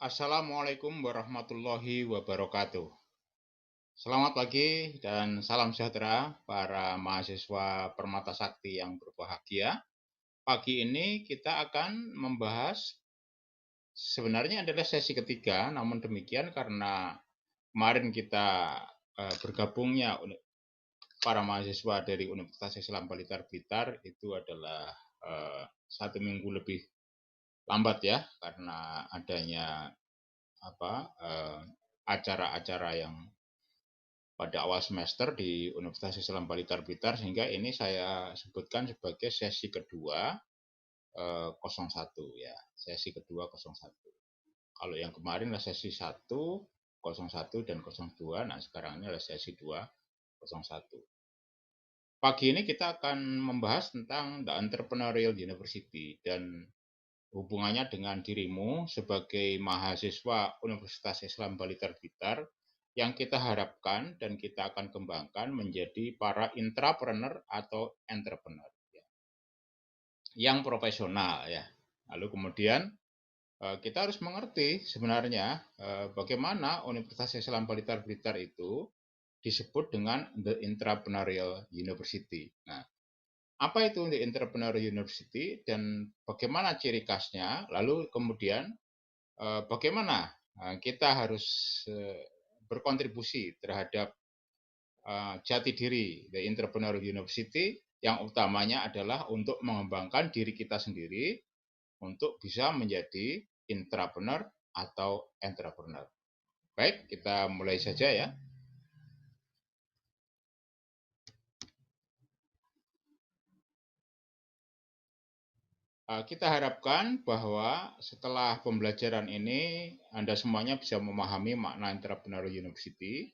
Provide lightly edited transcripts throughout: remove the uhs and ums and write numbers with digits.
Assalamualaikum warahmatullahi wabarakatuh. Selamat pagi dan salam sejahtera para mahasiswa Permata Sakti yang berbahagia. Pagi ini kita akan membahas sebenarnya adalah sesi ketiga, namun demikian karena kemarin kita bergabungnya para mahasiswa dari Universitas Islam Blitar itu adalah 1 minggu lebih lambat ya karena adanya acara-acara yang pada awal semester di Universitas Islam Blitar sehingga ini saya sebutkan sebagai sesi kedua 01 ya, sesi kedua 01. Kalau yang kemarin adalah sesi 1, 01 dan 02, nah sekarang ini adalah sesi 2, 01. Pagi ini kita akan membahas tentang The Entrepreneurial University dan hubungannya dengan dirimu sebagai mahasiswa Universitas Islam Blitar yang kita harapkan dan kita akan kembangkan menjadi para intrapreneur atau entrepreneur yang profesional ya. Lalu kemudian kita harus mengerti sebenarnya bagaimana Universitas Islam Blitar itu disebut dengan The Entrepreneurial University. Nah, apa itu The Entrepreneurial University dan bagaimana ciri khasnya? Lalu kemudian bagaimana kita harus berkontribusi terhadap jati diri The Entrepreneurial University yang utamanya adalah untuk mengembangkan diri kita sendiri untuk bisa menjadi intrapreneur atau entrepreneur. Baik, kita mulai saja ya. Kita harapkan bahwa setelah pembelajaran ini Anda semuanya bisa memahami makna Entrepreneurial University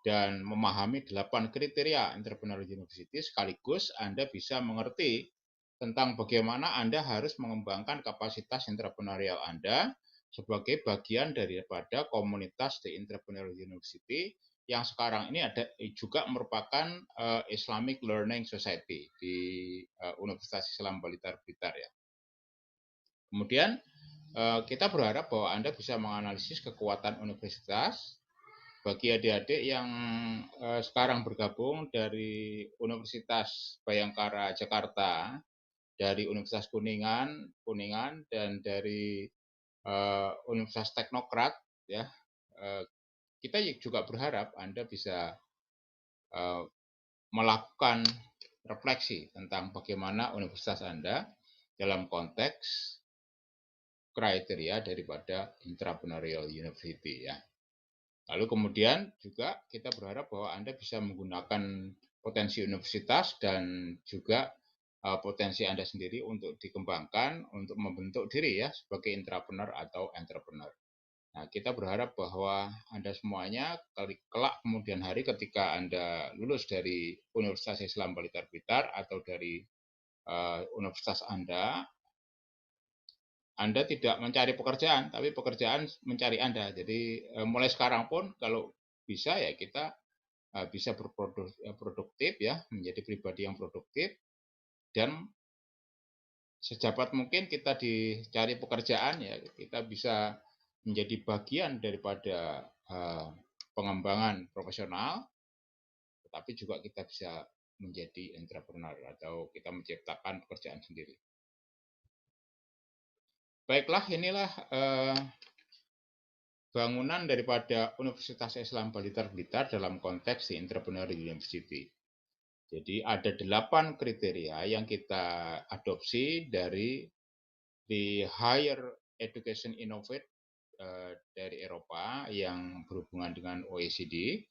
dan memahami 8 kriteria Entrepreneurial University sekaligus Anda bisa mengerti tentang bagaimana Anda harus mengembangkan kapasitas entrepreneurial Anda sebagai bagian daripada komunitas The Entrepreneurial University yang sekarang ini ada juga merupakan Islamic Learning Society di Universitas Islam Blitar ya. Kemudian kita berharap bahwa Anda bisa menganalisis kekuatan universitas bagi adik-adik yang sekarang bergabung dari Universitas Bayangkara Jakarta, dari Universitas Kuningan dan dari Universitas Teknokrat ya. Kita juga berharap Anda bisa melakukan refleksi tentang bagaimana universitas Anda dalam konteks kriteria daripada Entrepreneurial University ya. Lalu kemudian juga kita berharap bahwa Anda bisa menggunakan potensi universitas dan juga potensi Anda sendiri untuk dikembangkan untuk membentuk diri ya sebagai intrapreneur atau entrepreneur. Nah, kita berharap bahwa Anda semuanya kelak kemudian hari ketika Anda lulus dari Universitas Islam Blitar atau dari universitas Anda tidak mencari pekerjaan, tapi pekerjaan mencari Anda. Jadi mulai sekarang pun kalau bisa ya kita bisa berproduktif ya, menjadi pribadi yang produktif dan sejabat mungkin kita dicari pekerjaan ya, kita bisa menjadi bagian daripada pengembangan profesional, tetapi juga kita bisa menjadi entrepreneur atau kita menciptakan pekerjaan sendiri. Baiklah, inilah bangunan daripada Universitas Islam Blitar dalam konteks di Entrepreneurial University. Jadi ada 8 kriteria yang kita adopsi dari the Higher Education Innovate dari Eropa yang berhubungan dengan OECD.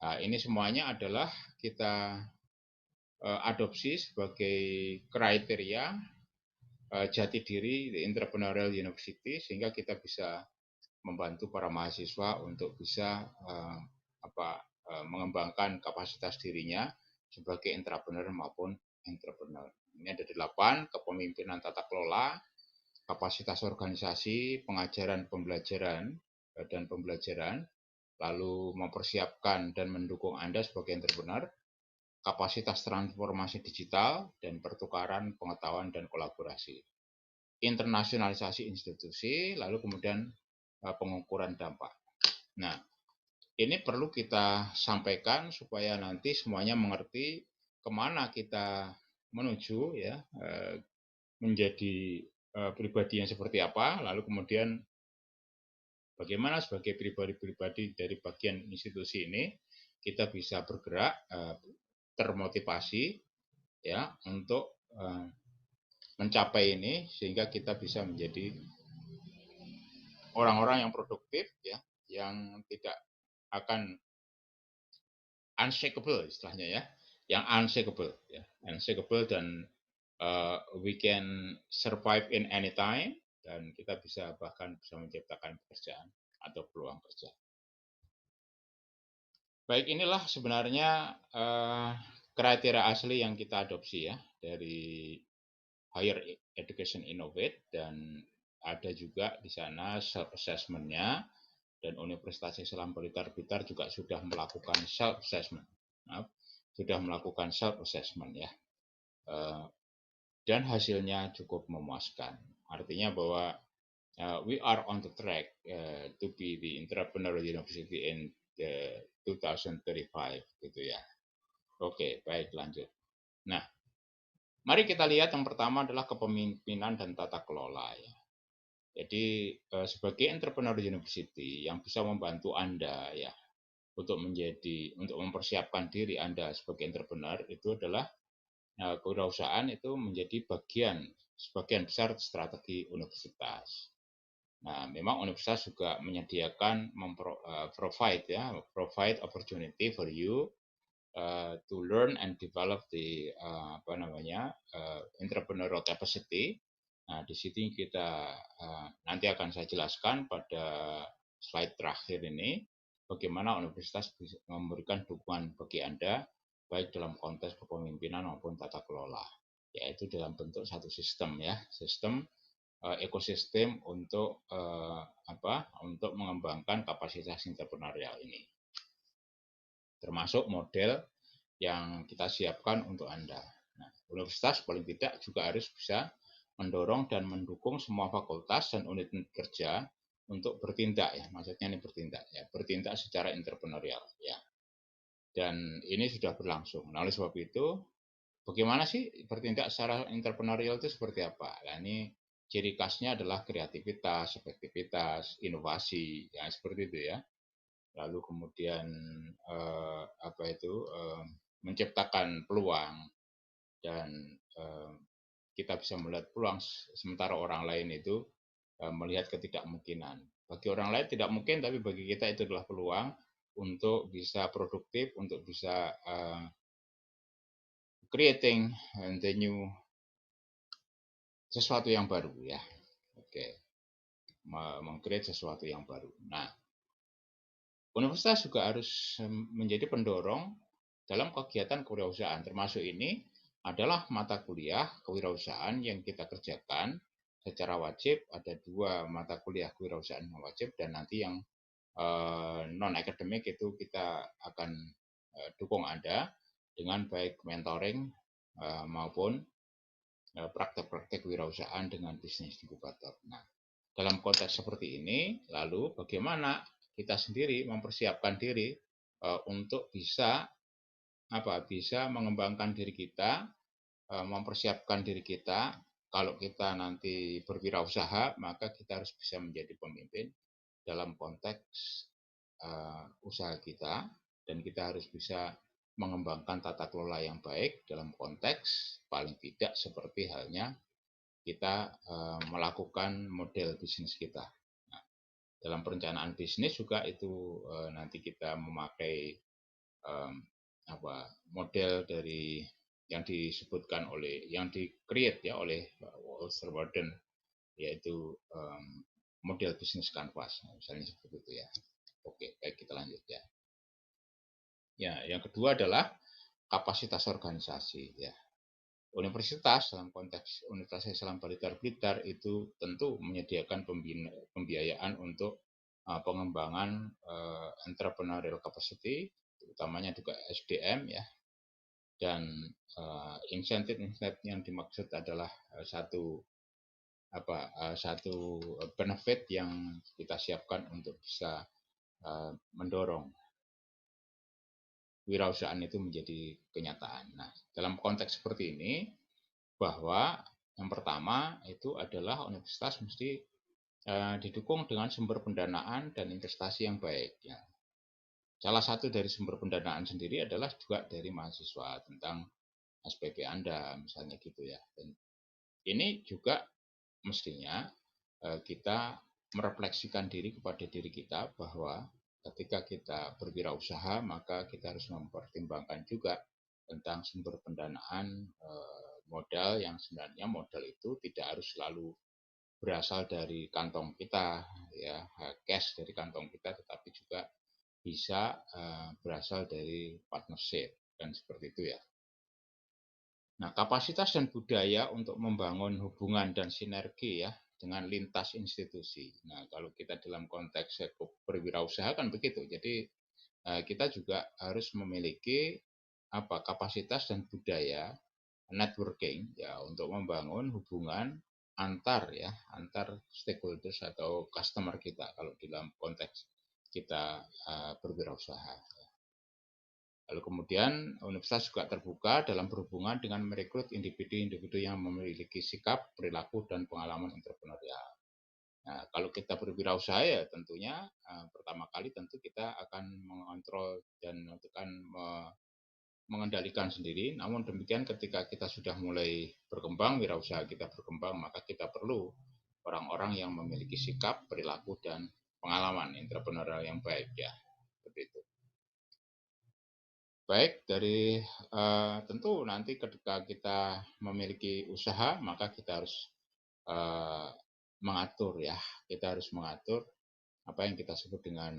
Nah, ini semuanya adalah kita adopsi sebagai kriteria jati diri the Entrepreneurial University sehingga kita bisa membantu para mahasiswa untuk bisa mengembangkan kapasitas dirinya sebagai intrapreneur maupun entrepreneur. Ini ada 8, kepemimpinan tata kelola, kapasitas organisasi, pengajaran pembelajaran dan pembelajaran, lalu mempersiapkan dan mendukung Anda sebagai entrepreneur, kapasitas transformasi digital dan pertukaran pengetahuan dan kolaborasi, internasionalisasi institusi, lalu kemudian pengukuran dampak. Nah, ini perlu kita sampaikan supaya nanti semuanya mengerti kemana kita menuju ya, menjadi pribadi yang seperti apa, lalu kemudian bagaimana sebagai pribadi-pribadi dari bagian institusi ini kita bisa bergerak termotivasi ya untuk mencapai ini sehingga kita bisa menjadi orang-orang yang produktif ya, yang tidak akan unshakable istilahnya ya, yang unshakable ya, unshakable dan we can survive in any time dan kita bisa bahkan bisa menciptakan pekerjaan atau peluang kerja. Baik, inilah sebenarnya kriteria asli yang kita adopsi ya dari Higher Education Innovate, dan ada juga di sana self assessment-nya, dan Universitas Islam Blitar juga sudah melakukan self assessment. Sudah melakukan self assessment ya. Dan hasilnya cukup memuaskan. Artinya bahwa we are on the track to be the entrepreneurial university in the 2035 gitu ya. Oke, baik lanjut. Nah, mari kita lihat yang pertama adalah kepemimpinan dan tata kelola ya. Jadi sebagai entrepreneur university yang bisa membantu Anda ya untuk mempersiapkan diri Anda sebagai entrepreneur itu adalah kewirausahaan itu menjadi sebagian besar strategi universitas. Nah, memang universitas juga menyediakan provide opportunity for you to learn and develop the entrepreneurial capacity. Nah, di sini kita nanti akan saya jelaskan pada slide terakhir ini bagaimana universitas bisa memberikan dukungan bagi Anda baik dalam konteks kepemimpinan maupun tata kelola, yaitu dalam bentuk satu sistem ya, sistem ekosistem untuk untuk mengembangkan kapasitas entrepreneurial ini, termasuk model yang kita siapkan untuk Anda. Nah, universitas paling tidak juga harus bisa mendorong dan mendukung semua fakultas dan unit kerja untuk bertindak ya, maksudnya ini bertindak secara entrepreneurial ya. Dan ini sudah berlangsung. Nah, oleh sebab itu, bagaimana sih bertindak secara entrepreneurial itu seperti apa? Nah, ini ciri khasnya adalah kreativitas, efektivitas, inovasi, ya seperti itu ya. Lalu kemudian menciptakan peluang, dan kita bisa melihat peluang sementara orang lain itu melihat ketidakmungkinan. Bagi orang lain tidak mungkin, tapi bagi kita itu adalah peluang untuk bisa produktif, untuk bisa creating the new sesuatu yang baru ya. Oke, meng-create sesuatu yang baru. Nah, universitas juga harus menjadi pendorong dalam kegiatan kewirausahaan, termasuk ini adalah mata kuliah kewirausahaan yang kita kerjakan secara wajib. Ada 2 mata kuliah kewirausahaan yang wajib, dan nanti yang non akademik itu kita akan dukung Anda dengan baik mentoring maupun praktek-praktek kewirausahaan dengan bisnis inkubator. Nah, dalam konteks seperti ini, lalu bagaimana kita sendiri mempersiapkan diri untuk bisa mengembangkan diri kita, mempersiapkan diri kita. Kalau kita nanti berwirausaha, maka kita harus bisa menjadi pemimpin dalam konteks usaha kita, dan kita harus bisa mengembangkan tata kelola yang baik dalam konteks paling tidak seperti halnya kita melakukan model bisnis kita. Nah, dalam perencanaan bisnis juga itu nanti kita memakai model dari yang disebutkan yang di-create ya oleh Walter Warden, yaitu model bisnis kanvas, misalnya seperti itu ya. Oke, baik, kita lanjut ya. Ya, yang kedua adalah kapasitas organisasi ya. Universitas dalam konteks Universitas Islam Blitar itu tentu menyediakan pembiayaan untuk pengembangan entrepreneurial capacity, utamanya juga SDM ya. Dan insentif yang dimaksud adalah satu satu benefit yang kita siapkan untuk bisa mendorong wirausahaan itu menjadi kenyataan. Nah, dalam konteks seperti ini, bahwa yang pertama itu adalah universitas mesti didukung dengan sumber pendanaan dan investasi yang baik. Ya. Salah satu dari sumber pendanaan sendiri adalah juga dari mahasiswa tentang SPP Anda, misalnya gitu ya. Dan ini juga mestinya kita merefleksikan diri kepada diri kita bahwa ketika kita berwirausaha maka kita harus mempertimbangkan juga tentang sumber pendanaan modal yang sebenarnya modal itu tidak harus selalu berasal dari kantong kita ya cash dari kantong kita tetapi juga bisa berasal dari partnership dan seperti itu ya. Nah, kapasitas dan budaya untuk membangun hubungan dan sinergi ya dengan lintas institusi. Nah, kalau kita dalam konteks berwirausaha kan begitu. Jadi kita juga harus memiliki kapasitas dan budaya networking ya untuk membangun hubungan antar stakeholders atau customer kita kalau dalam konteks kita berwirausaha. Lalu kemudian universitas juga terbuka dalam berhubungan dengan merekrut individu-individu yang memiliki sikap, perilaku, dan pengalaman entrepreneurial. Nah, kalau kita berwirausaha ya tentunya pertama kali tentu kita akan mengontrol dan akan mengendalikan sendiri. Namun demikian ketika kita sudah mulai berkembang, wirausaha kita berkembang, maka kita perlu orang-orang yang memiliki sikap, perilaku, dan pengalaman entrepreneurial yang baik ya. Seperti itu. Baik, dari tentu nanti ketika kita memiliki usaha, maka kita harus mengatur ya. Kita harus mengatur apa yang kita sebut dengan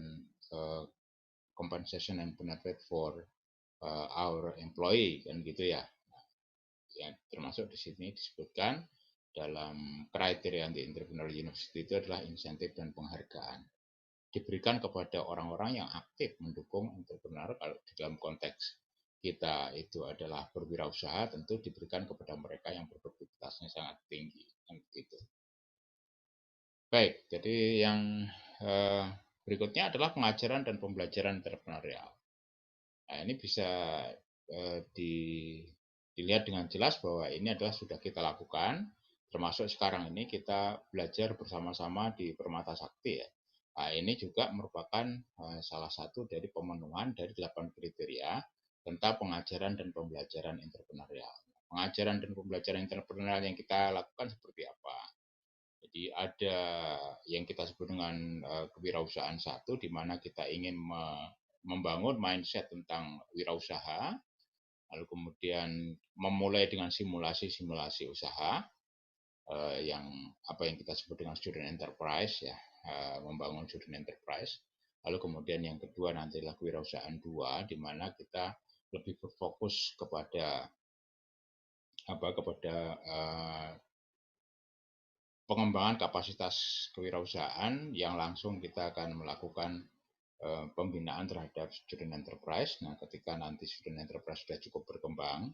compensation and benefit for our employee kan gitu ya. Ya, termasuk di sini disebutkan dalam kriteria di Entrepreneur University itu adalah insentif dan penghargaan. Diberikan kepada orang-orang yang aktif mendukung entrepreneur kalau di dalam konteks kita itu adalah berwirausaha tentu diberikan kepada mereka yang produktivitasnya sangat tinggi kan begitu. Baik, jadi yang berikutnya adalah pengajaran dan pembelajaran entrepreneurial. Nah, ini bisa dilihat dengan jelas bahwa ini adalah sudah kita lakukan, termasuk sekarang ini kita belajar bersama-sama di Permata Sakti ya. Nah, ini juga merupakan salah satu dari pemenuhan dari 8 kriteria tentang pengajaran dan pembelajaran entrepreneurial. Pengajaran dan pembelajaran entrepreneurial yang kita lakukan seperti apa? Jadi ada yang kita sebut dengan kewirausahaan satu, di mana kita ingin membangun mindset tentang wirausaha, lalu kemudian memulai dengan simulasi-simulasi usaha, yang yang kita sebut dengan student enterprise ya, membangun student enterprise. Lalu kemudian yang kedua nanti adalah kewirausahaan 2 di mana kita lebih berfokus kepada pengembangan kapasitas kewirausahaan yang langsung kita akan melakukan pembinaan terhadap student enterprise. Nah, ketika nanti student enterprise sudah cukup berkembang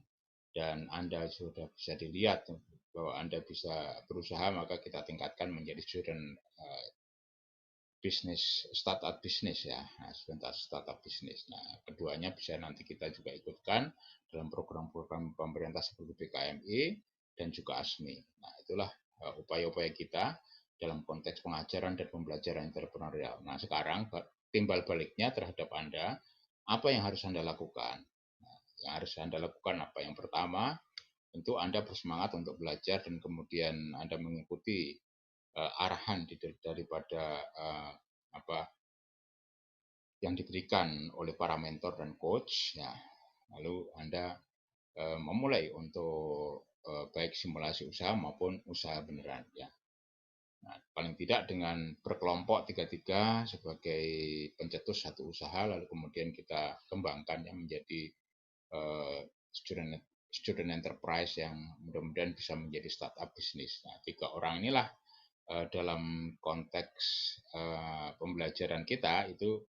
dan Anda sudah bisa dilihat bahwa Anda bisa berusaha, maka kita tingkatkan menjadi student bisnis, startup bisnis ya, startup bisnis. Nah, keduanya bisa nanti kita juga ikutkan dalam program-program pemerintah seperti BKMI dan juga ASMI. Nah, itulah upaya-upaya kita dalam konteks pengajaran dan pembelajaran entrepreneurial. Nah, sekarang timbal baliknya terhadap Anda, apa yang harus Anda lakukan? Nah, yang harus Anda lakukan apa? Yang pertama, tentu Anda bersemangat untuk belajar dan kemudian Anda mengikuti arahan daripada yang diberikan oleh para mentor dan coach ya. Lalu Anda memulai untuk baik simulasi usaha maupun usaha beneran ya. Nah, paling tidak dengan berkelompok 3-3 sebagai pencetus satu usaha, lalu kemudian kita kembangkan yang menjadi student enterprise yang mudah-mudahan bisa menjadi startup bisnis. Nah, 3 orang inilah dalam konteks pembelajaran kita itu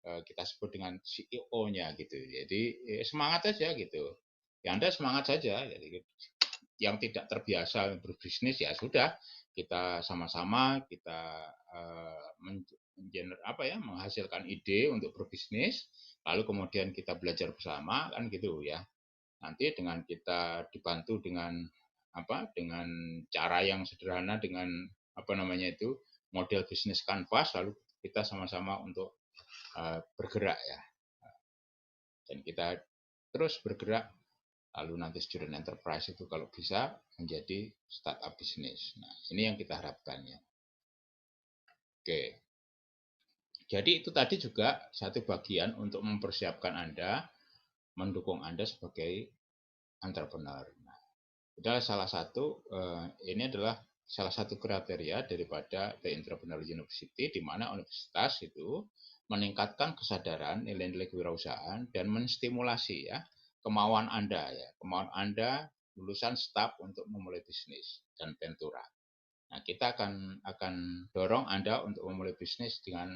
kita sebut dengan CEO-nya gitu. Jadi semangat aja gitu. Ya Anda semangat saja. Jadi yang tidak terbiasa berbisnis, ya sudah, kita sama-sama kita menghasilkan ide untuk berbisnis, lalu kemudian kita belajar bersama, kan gitu ya. Nanti dengan kita dibantu dengan dengan cara yang sederhana, dengan model bisnis kanvas, lalu kita sama-sama untuk bergerak ya, dan kita terus bergerak, lalu nanti student enterprise itu kalau bisa menjadi startup bisnis. Nah, ini yang kita harapkan ya. Oke, jadi itu tadi juga satu bagian untuk mempersiapkan Anda, mendukung Anda sebagai entrepreneur. Nah, adalah ini adalah salah satu kriteria daripada The Entrepreneur University, di mana universitas itu meningkatkan kesadaran nilai-nilai kewirausahaan dan menstimulasi ya kemauan Anda lulusan staff untuk memulai bisnis dan ventura. Nah, kita akan dorong Anda untuk memulai bisnis dengan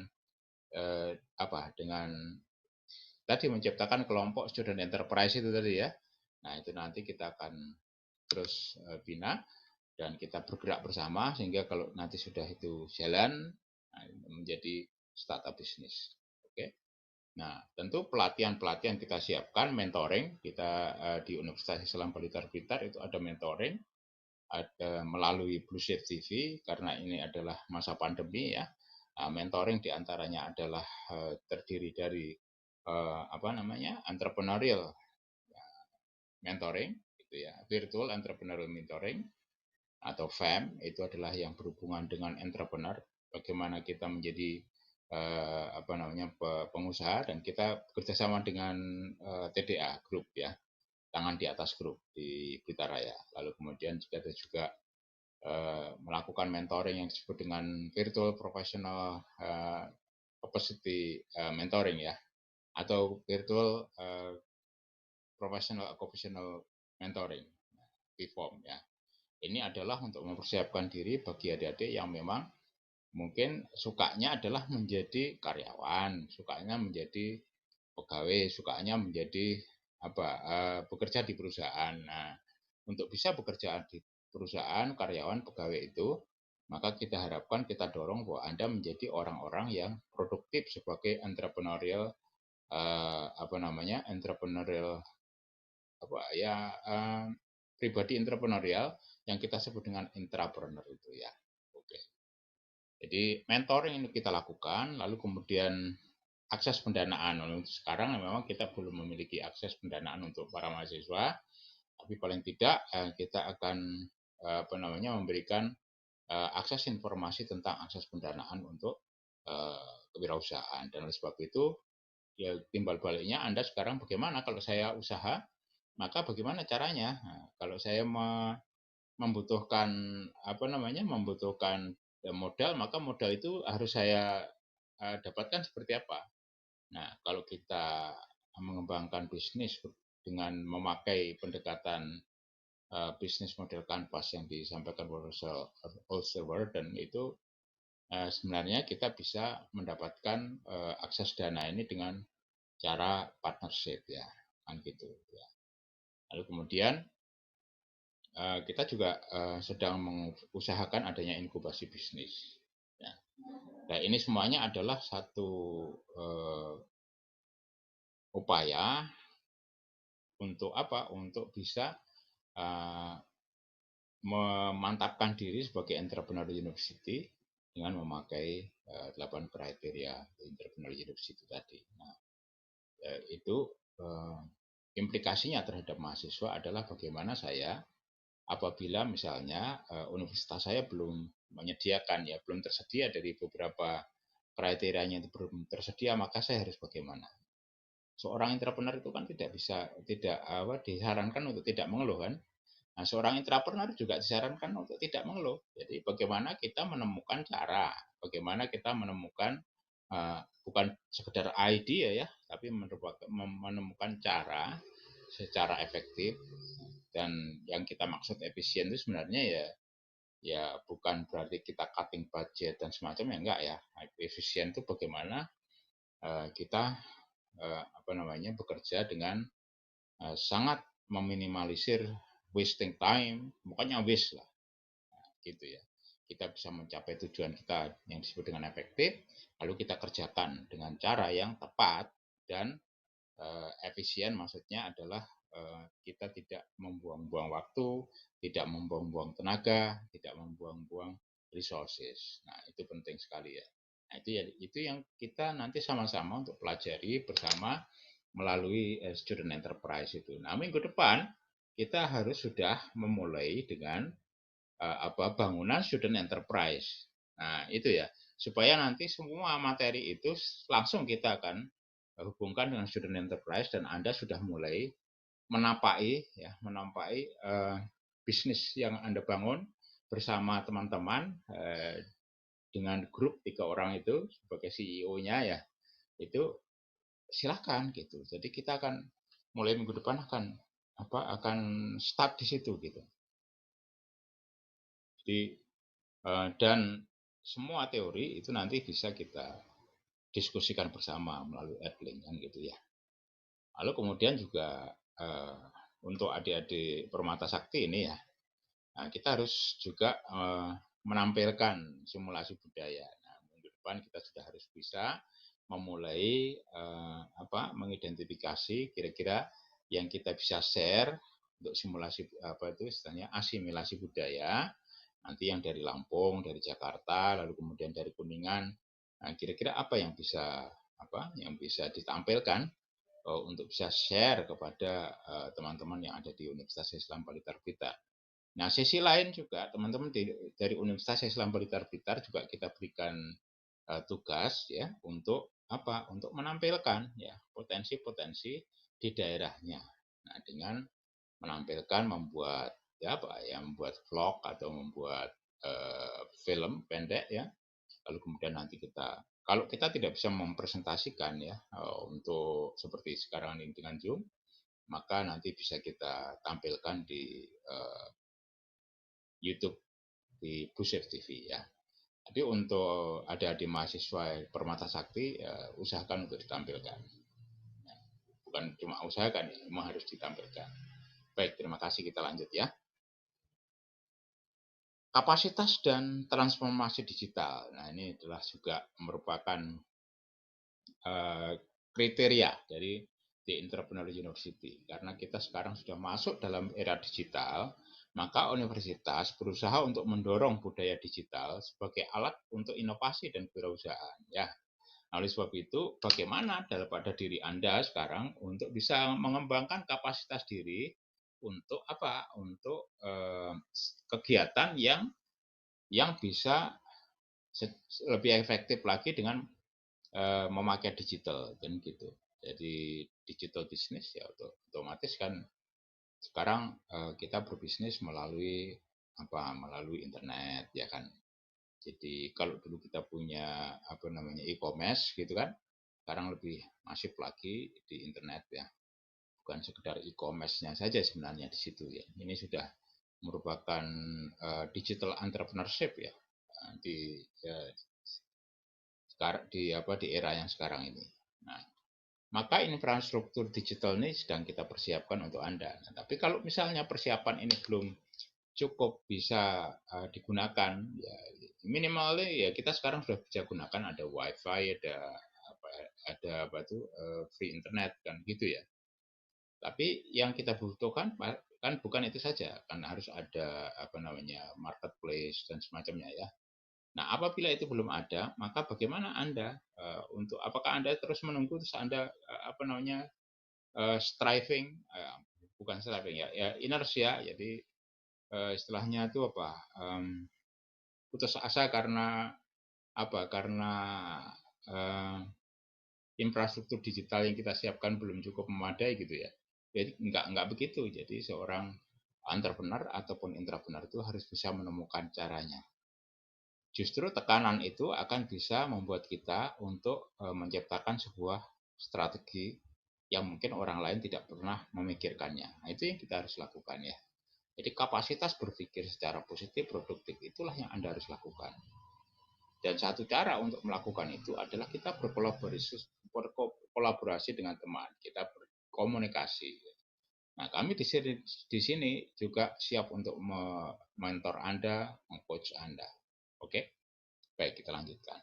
dengan tadi menciptakan kelompok student enterprise itu tadi ya. Nah, itu nanti kita akan terus bina dan kita bergerak bersama sehingga kalau nanti sudah itu jalan, menjadi startup bisnis. Oke. Nah, tentu pelatihan-pelatihan kita siapkan, mentoring kita di Universitas Islam Blitar itu ada mentoring, ada melalui Blue Shift TV karena ini adalah masa pandemi ya. Mentoring diantaranya adalah terdiri dari entrepreneurial mentoring, gitu ya, virtual entrepreneurial mentoring, atau FEM, itu adalah yang berhubungan dengan entrepreneur, bagaimana kita menjadi pengusaha, dan kita bekerjasama dengan TDA Group ya, tangan di atas grup di Blitar Raya. Lalu kemudian kita juga melakukan mentoring yang disebut dengan virtual professional capacity mentoring ya, atau virtual professional occupational mentoring, VFOM ya. Ini adalah untuk mempersiapkan diri bagi adik-adik yang memang mungkin sukanya adalah menjadi karyawan, sukanya menjadi pegawai, sukanya menjadi bekerja di perusahaan. Nah, untuk bisa bekerja di perusahaan, karyawan, pegawai itu, maka kita harapkan, kita dorong bahwa Anda menjadi orang-orang yang produktif sebagai entrepreneurial entrepreneurial pribadi entrepreneurial yang kita sebut dengan intrapreneur itu ya. Oke. Jadi mentoring ini kita lakukan, lalu kemudian akses pendanaan. Sekarang memang kita belum memiliki akses pendanaan untuk para mahasiswa, tapi paling tidak kita akan memberikan akses informasi tentang akses pendanaan untuk kewirausahaan. Dan oleh sebab itu, ya timbal baliknya Anda sekarang bagaimana kalau saya usaha, maka bagaimana caranya? Nah, kalau saya membutuhkan modal, maka modal itu harus saya dapatkan seperti apa. Nah, kalau kita mengembangkan bisnis dengan memakai pendekatan bisnis model kanvas yang disampaikan Olsewer, dan itu sebenarnya kita bisa mendapatkan akses dana ini dengan cara partnership ya, kan gitu ya. Lalu kemudian kita juga sedang mengusahakan adanya inkubasi bisnis. Ya. Nah, ini semuanya adalah satu upaya untuk apa? Untuk bisa memantapkan diri sebagai entrepreneur university dengan memakai 8 kriteria entrepreneur university tadi. Nah, itu implikasinya terhadap mahasiswa adalah bagaimana saya apabila misalnya universitas saya belum menyediakan ya, belum tersedia dari beberapa kriterianya itu belum tersedia, maka saya harus bagaimana? Seorang entrepreneur itu kan disarankan untuk tidak mengeluh kan? Nah, seorang entrepreneur juga disarankan untuk tidak mengeluh. Jadi bagaimana kita menemukan cara, bagaimana kita menemukan bukan sekedar ide ya, tapi menemukan cara secara efektif. Dan yang kita maksud efisien itu sebenarnya ya bukan berarti kita cutting budget dan semacamnya, enggak ya. Efisien itu bagaimana kita bekerja dengan sangat meminimalisir wasting time, pokoknya waste lah. Nah, gitu ya. Kita bisa mencapai tujuan kita yang disebut dengan efektif, lalu kita kerjakan dengan cara yang tepat dan efisien, maksudnya adalah kita tidak membuang-buang waktu, tidak membuang-buang tenaga, tidak membuang-buang resources. Nah, itu penting sekali ya. Nah, itu yang kita nanti sama-sama untuk pelajari bersama melalui student enterprise itu. Nah, minggu depan kita harus sudah memulai dengan bangunan student enterprise. Nah, itu ya. Supaya nanti semua materi itu langsung kita akan hubungkan dengan student enterprise dan Anda sudah mulai menampai bisnis yang Anda bangun bersama teman-teman dengan grup 3 orang itu sebagai CEO-nya ya. Itu silakan gitu. Jadi kita akan mulai minggu depan akan start di situ gitu. Jadi dan semua teori itu nanti bisa kita diskusikan bersama melalui Adlink kan gitu ya. Lalu kemudian juga untuk adik-adik Permata Sakti ini ya, nah, kita harus juga menampilkan simulasi budaya. Nah, minggu depan kita sudah harus bisa memulai mengidentifikasi kira-kira yang kita bisa share untuk simulasi istilahnya asimilasi budaya. Nanti yang dari Lampung, dari Jakarta, lalu kemudian dari Kuningan. Nah, kira-kira apa yang bisa ditampilkan untuk bisa share kepada teman-teman yang ada di Universitas Islam Blitar Blitar. Nah, sisi lain juga teman-teman dari Universitas Islam Blitar Blitar juga kita berikan tugas ya untuk Untuk menampilkan ya potensi-potensi di daerahnya. Nah, dengan menampilkan membuat vlog atau membuat film pendek ya. Lalu kemudian nanti kalau kita tidak bisa mempresentasikan ya untuk seperti sekarang ini dengan Zoom, maka nanti bisa kita tampilkan di YouTube di Buset TV ya. Tapi untuk adik-adik mahasiswa Permata Sakti usahakan untuk ditampilkan. Bukan cuma usahakan, memang harus ditampilkan. Baik, terima kasih, kita lanjut ya. Kapasitas dan transformasi digital. Nah, ini adalah juga merupakan kriteria dari The Entrepreneur University. Karena kita sekarang sudah masuk dalam era digital, maka universitas berusaha untuk mendorong budaya digital sebagai alat untuk inovasi dan kewirausahaan. Ya, oleh sebab itu, bagaimana pada diri Anda sekarang untuk bisa mengembangkan kapasitas diri untuk Untuk kegiatan yang bisa lebih efektif lagi dengan memakai digital dan gitu. Jadi digital business ya otomatis kan sekarang kita berbisnis melalui internet ya kan. Jadi kalau dulu kita punya e-commerce gitu kan, sekarang lebih masif lagi di internet ya. Bukan sekedar e-commerce-nya saja sebenarnya di situ ya. Ini sudah merupakan digital entrepreneurship ya di di era yang sekarang ini. Nah, maka infrastruktur digital ini sedang kita persiapkan untuk Anda. Nah, tapi kalau misalnya persiapan ini belum cukup bisa digunakan, ya minimalnya ya kita sekarang sudah bisa gunakan ada WiFi, free internet kan gitu ya. Tapi yang kita butuhkan kan bukan itu saja, kan harus ada marketplace dan semacamnya ya. Nah, apabila itu belum ada, maka bagaimana Anda apakah Anda terus menunggu terus Anda striving bukan striving ya inersia, jadi istilahnya itu putus asa karena karena infrastruktur digital yang kita siapkan belum cukup memadai gitu ya. Jadi enggak begitu. Jadi seorang entrepreneur ataupun intrapreneur itu harus bisa menemukan caranya. Justru tekanan itu akan bisa membuat kita untuk menciptakan sebuah strategi yang mungkin orang lain tidak pernah memikirkannya. Nah, itu yang kita harus lakukan ya. Jadi kapasitas berpikir secara positif, produktif itulah yang Anda harus lakukan. Dan satu cara untuk melakukan itu adalah kita berkolaborasi dengan teman, kita berkomunikasi. Nah, kami di sini juga siap untuk mentor Anda, meng-coach Anda. Oke, baik kita lanjutkan.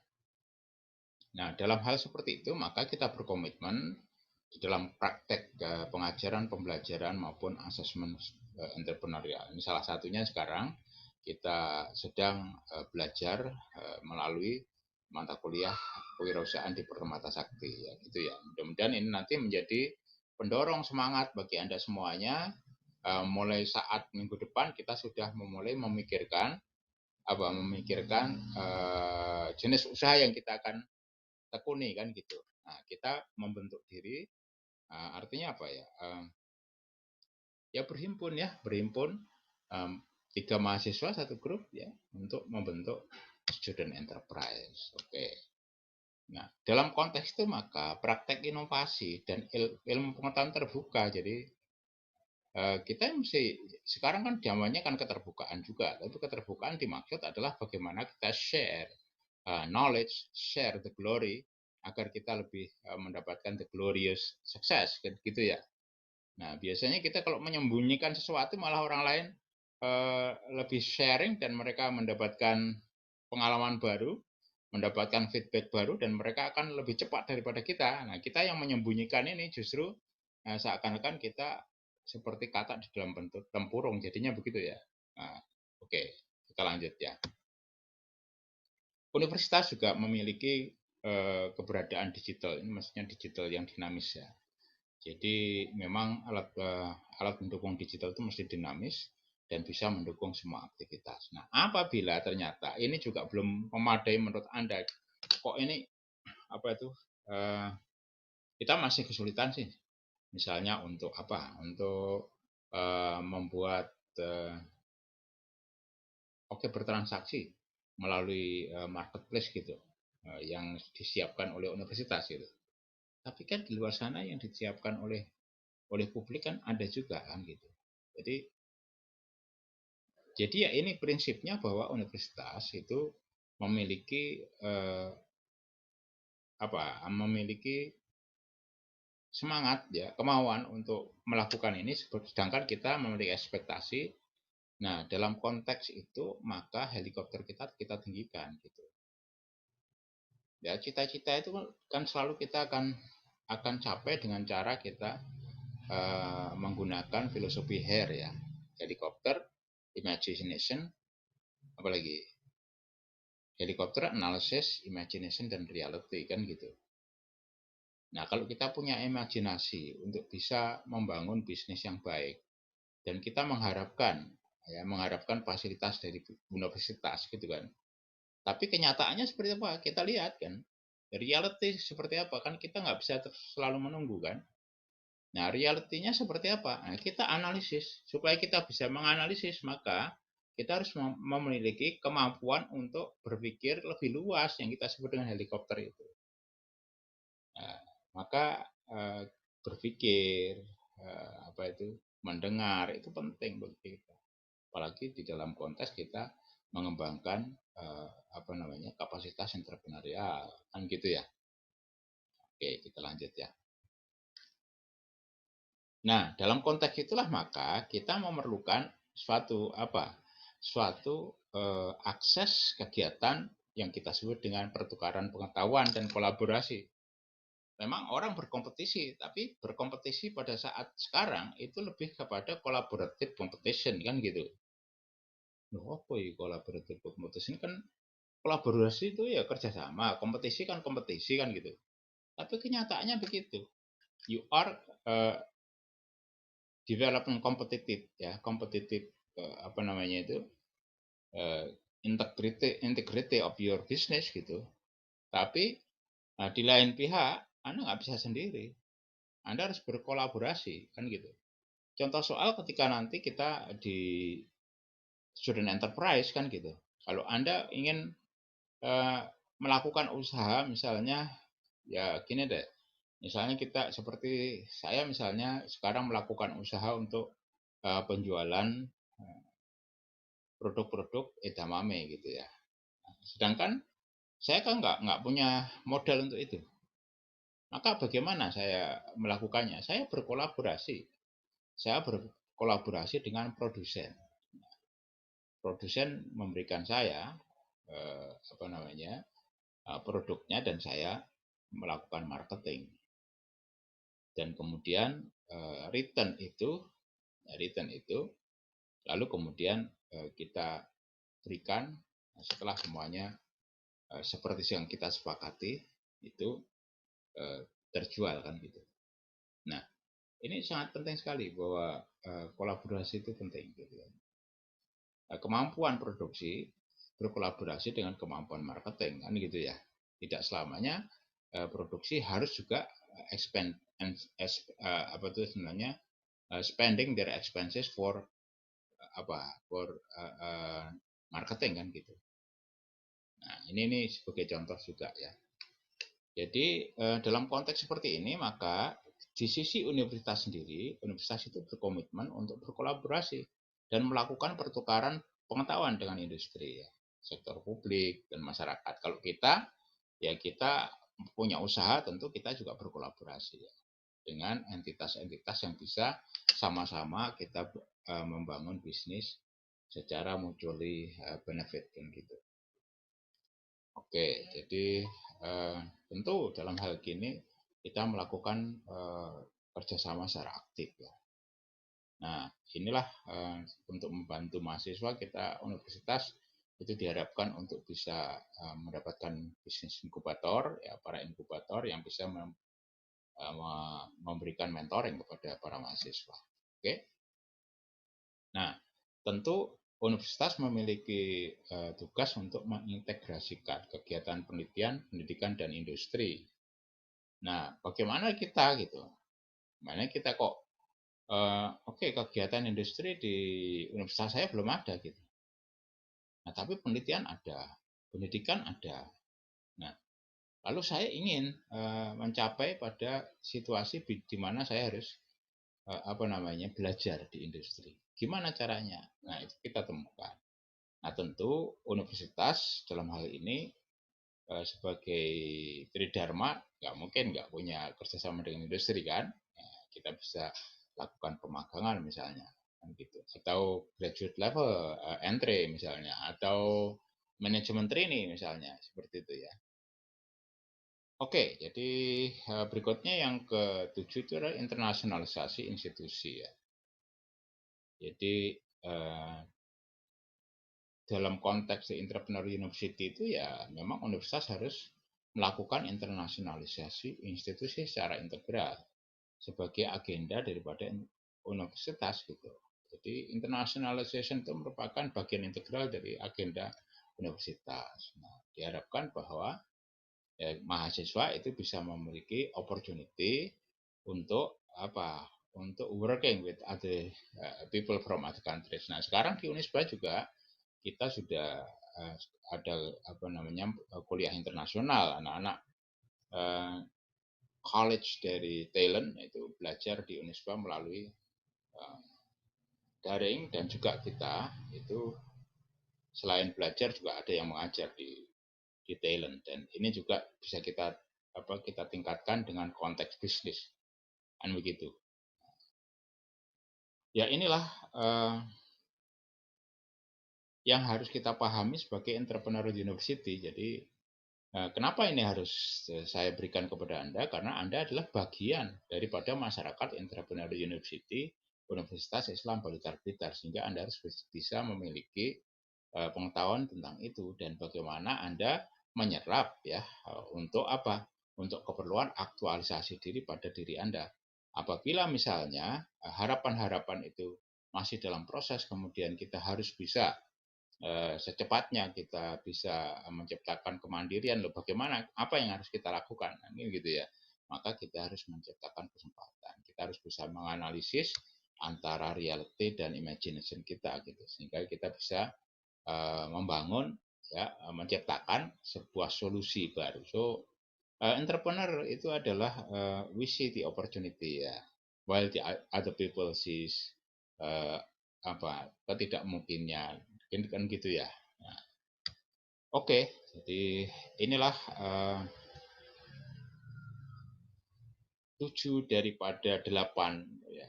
Nah, dalam hal seperti itu, maka kita berkomitmen di dalam praktek pengajaran, pembelajaran maupun asesmen entrepreneurial. Ini salah satunya sekarang kita sedang belajar melalui mata kuliah kewirausahaan di Permata Sakti, ya gitu ya. Mudah-mudahan ini nanti menjadi pendorong semangat bagi Anda semuanya. Mulai saat minggu depan kita sudah memulai memikirkan jenis usaha yang kita akan tekuni kan gitu. Nah, kita membentuk diri artinya apa ya? Ya berhimpun 3 mahasiswa satu grup ya untuk membentuk student enterprise. Oke. Nah, dalam konteks itu maka praktek inovasi dan ilmu pengetahuan terbuka. Jadi kita mesti sekarang kan zamannya kan keterbukaan juga, tapi keterbukaan dimaksud adalah bagaimana kita share knowledge, share the glory agar kita lebih mendapatkan the glorious success gitu ya. Nah, biasanya kita kalau menyembunyikan sesuatu malah orang lain lebih sharing dan mereka mendapatkan pengalaman baru, mendapatkan feedback baru dan mereka akan lebih cepat daripada kita. Nah, kita yang menyembunyikan ini justru seakan-akan kita seperti katak di dalam bentuk tempurung, jadinya begitu ya. Nah, oke, kita lanjut ya. Universitas juga memiliki keberadaan digital, ini maksudnya digital yang dinamis ya. Jadi memang alat pendukung digital itu mesti dinamis dan bisa mendukung semua aktivitas. Nah, apabila ternyata ini juga belum memadai menurut Anda, kok ini apa itu kita masih kesulitan sih, misalnya untuk apa? Untuk membuat bertransaksi melalui marketplace gitu, yang disiapkan oleh universitas gitu. Tapi kan di luar sana yang disiapkan oleh publik kan ada juga kan gitu. Jadi ya ini prinsipnya bahwa universitas itu memiliki memiliki semangat ya, kemauan untuk melakukan ini, sedangkan kita memiliki ekspektasi. Nah, dalam konteks itu maka helikopter kita tinggikan gitu. Ya, cita-cita itu kan selalu kita akan capai dengan cara kita menggunakan filosofi HARE ya. Helikopter, imagination, apalagi helikopter, analysis, imagination, dan reality kan gitu. Nah, kalau kita punya imajinasi untuk bisa membangun bisnis yang baik dan kita mengharapkan fasilitas dari universitas gitu kan. Tapi kenyataannya seperti apa? Kita lihat kan. Reality seperti apa? Kan kita nggak bisa selalu menunggu kan. Nah, realitinya seperti apa? Nah, kita analisis. Supaya kita bisa menganalisis, maka kita harus memiliki kemampuan untuk berpikir lebih luas yang kita sebut dengan helikopter itu. Nah, maka berpikir, mendengar itu penting bagi kita. Apalagi di dalam konteks kita mengembangkan kapasitas entrepreneurial kan gitu ya. Oke, kita lanjut ya. Nah, dalam konteks itulah maka kita memerlukan suatu akses kegiatan yang kita sebut dengan pertukaran pengetahuan dan kolaborasi. Memang orang berkompetisi, tapi berkompetisi pada saat sekarang itu lebih kepada collaborative competition kan gitu. Loh, apa ya collaborative competition kan kolaborasi itu ya kerjasama, kompetisi kan gitu. Tapi kenyataannya begitu. You are development competitive ya, uh, integrity of your business gitu. Tapi di lain pihak Anda nggak bisa sendiri, Anda harus berkolaborasi kan gitu. Contoh soal ketika nanti kita di student enterprise kan gitu. Kalau Anda ingin melakukan usaha misalnya ya gini deh. Misalnya kita seperti saya misalnya sekarang melakukan usaha untuk penjualan produk-produk edamame gitu ya. Sedangkan saya kan nggak punya modal untuk itu. Maka bagaimana saya melakukannya? Saya berkolaborasi saya berkolaborasi dengan produsen. Produsen memberikan saya produknya dan saya melakukan marketing. Dan kemudian return itu lalu kemudian kita berikan setelah semuanya seperti yang kita sepakati itu terjual kan gitu. Nah, ini sangat penting sekali bahwa kolaborasi itu penting gitu. Kemampuan produksi berkolaborasi dengan kemampuan marketing kan gitu ya. Tidak selamanya produksi harus juga spending their expenses for marketing kan gitu. Nah, ini sebagai contoh juga ya. Jadi dalam konteks seperti ini maka di sisi universitas sendiri, universitas itu berkomitmen untuk berkolaborasi dan melakukan pertukaran pengetahuan dengan industri ya, sektor publik dan masyarakat. Kalau kita punya usaha, tentu kita juga berkolaborasi ya, dengan entitas-entitas yang bisa sama-sama kita membangun bisnis secara mutually benefit kan gitu. Oke, jadi tentu dalam hal ini kita melakukan kerjasama secara aktif ya. Nah, inilah untuk membantu mahasiswa kita universitas itu diharapkan untuk bisa mendapatkan bisnis inkubator ya, para inkubator yang bisa memberikan mentoring kepada para mahasiswa. Oke. Nah, tentu universitas memiliki tugas untuk mengintegrasikan kegiatan penelitian, pendidikan, dan industri. Nah, bagaimana kita gitu? Mana kita kok kegiatan industri di universitas saya belum ada gitu. Nah, tapi penelitian ada, pendidikan ada. Nah, lalu saya ingin mencapai pada situasi di mana saya harus belajar di industri. Gimana caranya? Nah, itu kita temukan. Nah, tentu universitas dalam hal ini sebagai tridharma nggak punya kerjasama dengan industri kan. Nah, kita bisa lakukan pemagangan misalnya kan gitu, atau graduate level entry misalnya, atau manajemen training misalnya, seperti itu ya. Oke, jadi berikutnya yang ke-7 itu adalah internasionalisasi institusi ya. Jadi dalam konteks the entrepreneur university itu ya memang universitas harus melakukan internasionalisasi institusi secara integral sebagai agenda daripada universitas gitu. Jadi internationalization itu merupakan bagian integral dari agenda universitas. Nah, diharapkan bahwa mahasiswa itu bisa memiliki opportunity untuk untuk working with other people from other countries. Nah, sekarang di Unisba juga kita sudah ada kuliah internasional, anak-anak college dari Thailand itu belajar di Unisba melalui daring, dan juga kita itu selain belajar juga ada yang mengajar di Thailand, dan ini juga bisa kita tingkatkan dengan konteks bisnis kan begitu. Ya, inilah yang harus kita pahami sebagai entrepreneur university. Jadi kenapa ini harus saya berikan kepada Anda? Karena Anda adalah bagian daripada masyarakat entrepreneur university Universitas Islam Blitar, sehingga Anda harus bisa memiliki pengetahuan tentang itu dan bagaimana Anda menyerap ya untuk apa? Untuk keperluan aktualisasi diri pada diri Anda. Apabila misalnya harapan-harapan itu masih dalam proses, kemudian kita harus bisa secepatnya kita bisa menciptakan kemandirian, loh bagaimana, apa yang harus kita lakukan, ini gitu ya. Maka kita harus menciptakan kesempatan, kita harus bisa menganalisis antara reality dan imagination kita gitu, sehingga kita bisa membangun ya, menciptakan sebuah solusi baru. So entrepreneur itu adalah we see the opportunity ya, while the other people sees ketidakmungkinnya kan gitu ya. Nah, oke, jadi inilah 7 daripada 8 ya,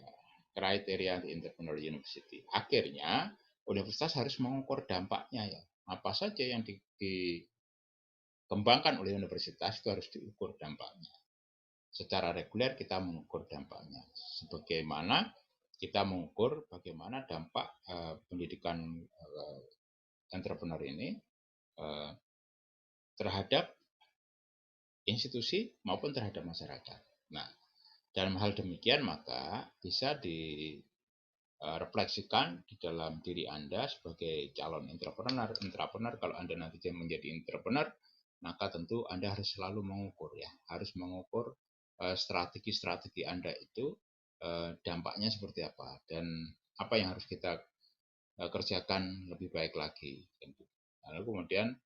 kriteria di Entrepreneur University. Akhirnya universitas harus mengukur dampaknya ya. Apa saja yang dikembangkan oleh universitas itu harus diukur dampaknya. Secara reguler kita mengukur dampaknya. Sebagaimana kita mengukur bagaimana dampak pendidikan entrepreneur ini terhadap institusi maupun terhadap masyarakat. Nah, dalam hal demikian maka bisa direfleksikan di dalam diri Anda sebagai calon entrepreneur. Kalau Anda nanti menjadi entrepreneur, maka tentu Anda harus selalu mengukur ya, harus mengukur strategi-strategi Anda itu dampaknya seperti apa dan apa yang harus kita kerjakan lebih baik lagi. Lalu kemudian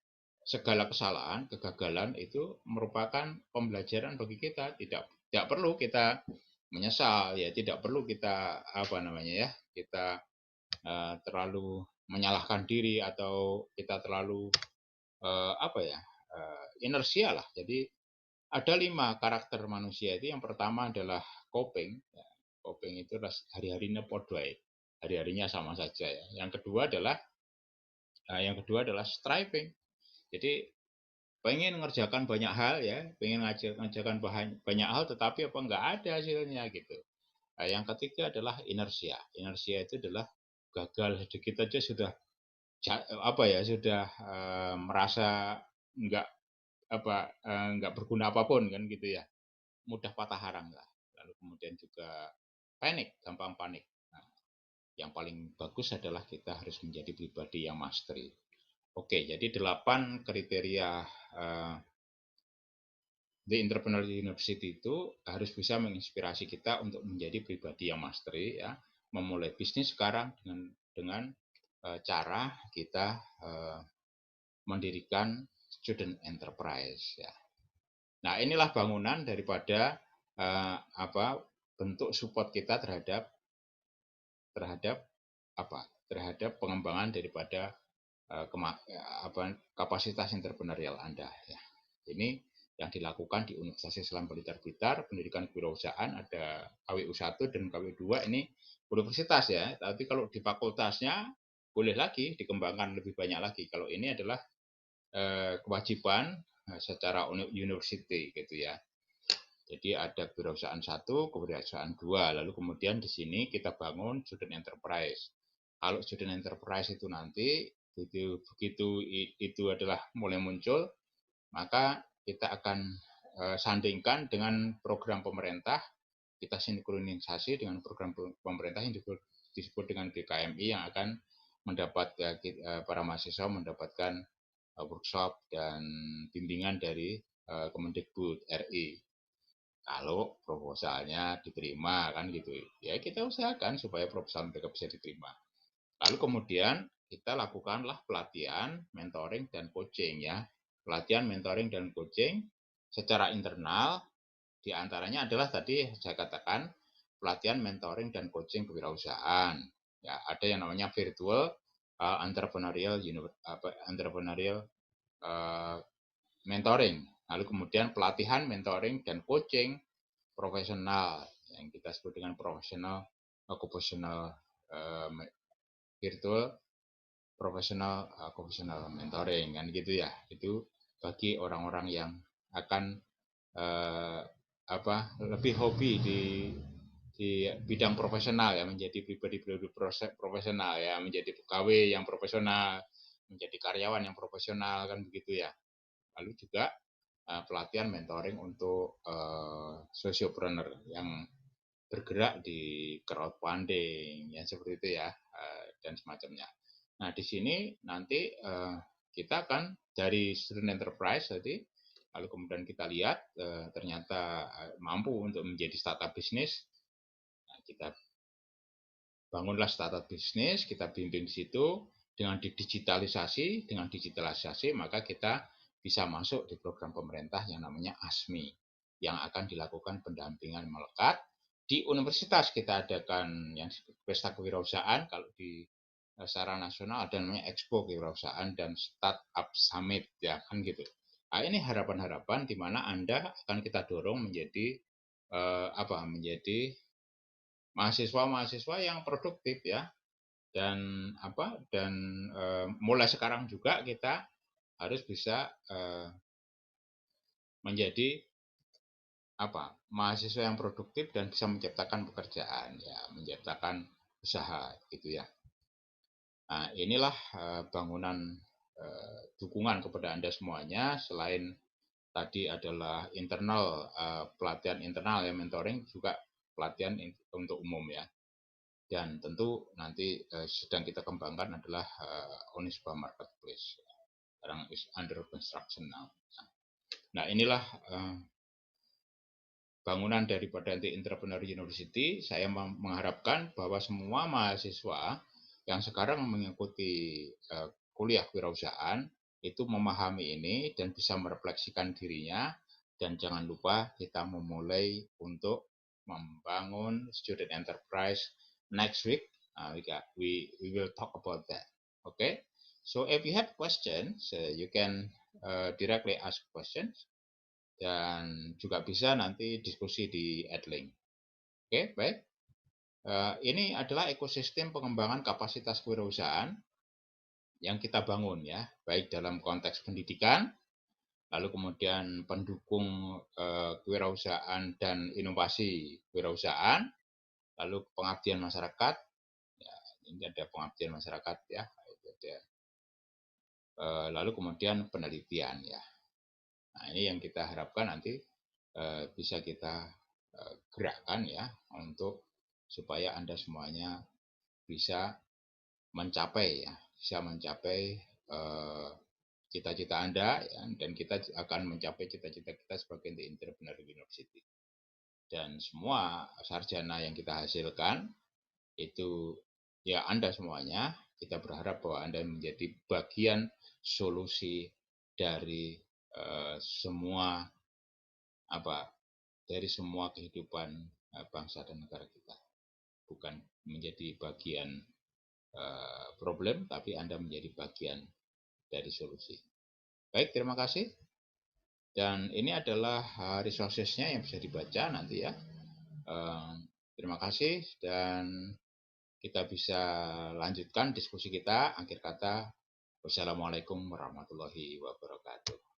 segala kesalahan, kegagalan itu merupakan pembelajaran bagi kita. Tidak perlu kita menyesal ya, tidak perlu kita kita terlalu menyalahkan diri atau kita terlalu inersia lah. Jadi ada 5 karakter manusia itu. Yang pertama adalah coping. Ya, coping itu hari-harinya podwai, hari-harinya sama saja ya. Yang kedua adalah striving. Jadi pengen mengerjakan banyak hal ya, pengen mengerjakan banyak hal, tetapi apa nggak ada hasilnya gitu. Nah, yang ketiga adalah inersia. Inersia itu adalah gagal sedikit aja sudah sudah merasa nggak nggak berguna apapun kan gitu ya, mudah patah harang lah. Lalu kemudian juga panik, gampang panik. Nah, yang paling bagus adalah kita harus menjadi pribadi yang mastery. Oke, jadi 8 kriteria The Entrepreneur University itu harus bisa menginspirasi kita untuk menjadi pribadi yang mastery ya, memulai bisnis sekarang dengan cara kita mendirikan student enterprise ya. Nah, inilah bangunan daripada bentuk support kita terhadap pengembangan daripada kapasitas entrepreneurial Anda ya. Ini yang dilakukan di Universitas Islam Blitar pendidikan kewirausahaan, ada KWU 1 dan KWU 2 ini universitas ya. Tapi kalau di fakultasnya boleh lagi dikembangkan lebih banyak lagi. Kalau ini adalah kewajiban secara university gitu ya. Jadi ada kewirausahaan 1, kewirausahaan 2, lalu kemudian di sini kita bangun student enterprise. Kalau student enterprise itu nanti begitu itu adalah mulai muncul, maka kita akan sandingkan dengan program pemerintah, kita sinkronisasi dengan program pemerintah yang disebut dengan GKMI yang akan mendapat para mahasiswa mendapatkan workshop dan bimbingan dari Kemendikbud RI. Kalau proposalnya diterima kan gitu ya, kita usahakan supaya proposal mereka bisa diterima. Lalu kemudian kita lakukanlah pelatihan, mentoring, dan coaching ya. Pelatihan, mentoring, dan coaching secara internal, diantaranya adalah tadi saya katakan pelatihan, mentoring, dan coaching kewirausahaan. Ya, ada yang namanya virtual entrepreneurial mentoring. Lalu kemudian pelatihan, mentoring, dan coaching profesional yang kita sebut dengan profesional occupational virtual profesional mentoring kan gitu ya. Itu bagi orang-orang yang akan lebih hobi di bidang profesional ya, menjadi pribadi profesional ya, menjadi pegawai yang profesional, menjadi karyawan yang profesional kan begitu ya. Lalu juga pelatihan mentoring untuk sociopreneur yang bergerak di crowdfunding yang seperti itu ya, dan semacamnya. Nah, di sini nanti kita akan dari student enterprise tadi, lalu kemudian kita lihat ternyata mampu untuk menjadi startup bisnis. Nah, kita bangunlah startup bisnis, kita bimbing di situ dengan digitalisasi maka kita bisa masuk di program pemerintah yang namanya ASMI yang akan dilakukan pendampingan melekat di universitas. Kita adakan yang pesta kewirausahaan, kalau di secara nasional ada namanya Expo Kewirausahaan dan Startup Summit ya kan gitu. Nah, ini harapan-harapan di mana Anda akan kita dorong menjadi mahasiswa-mahasiswa yang produktif ya. Dan mulai sekarang juga kita harus bisa menjadi mahasiswa yang produktif dan bisa menciptakan pekerjaan ya, menciptakan usaha gitu ya. Nah, inilah bangunan dukungan kepada Anda semuanya. Selain tadi adalah internal, pelatihan internal ya, mentoring, juga pelatihan untuk umum ya. Dan tentu nanti sedang kita kembangkan adalah Unisba Marketplace. Sekarang is under construction now. Nah, inilah bangunan daripada The Entrepreneur University. Saya mengharapkan bahwa semua mahasiswa yang sekarang mengikuti kuliah kewirausahaan itu memahami ini dan bisa merefleksikan dirinya, dan jangan lupa kita memulai untuk membangun student enterprise next week. We will talk about that. Okay, so if you have questions, you can directly ask questions, dan juga bisa nanti diskusi di Adlink. Oke, baik. Ini adalah ekosistem pengembangan kapasitas kewirausahaan yang kita bangun ya, baik dalam konteks pendidikan, lalu kemudian pendukung kewirausahaan dan inovasi kewirausahaan, lalu pengabdian masyarakat. Ya, ini ada pengabdian masyarakat ya, lalu kemudian penelitian ya. Nah, ini yang kita harapkan nanti bisa kita gerakkan ya, untuk supaya Anda semuanya bisa mencapai ya, bisa mencapai cita-cita Anda ya, dan kita akan mencapai cita-cita kita sebagai The Entrepreneur University. Dan semua sarjana yang kita hasilkan itu ya Anda semuanya, kita berharap bahwa Anda menjadi bagian solusi dari semua dari semua kehidupan bangsa dan negara kita. Bukan menjadi bagian problem, tapi Anda menjadi bagian dari solusi. Baik, terima kasih. Dan ini adalah resources-nya yang bisa dibaca nanti ya. Terima kasih, dan kita bisa lanjutkan diskusi kita. Akhir kata, wassalamualaikum warahmatullahi wabarakatuh.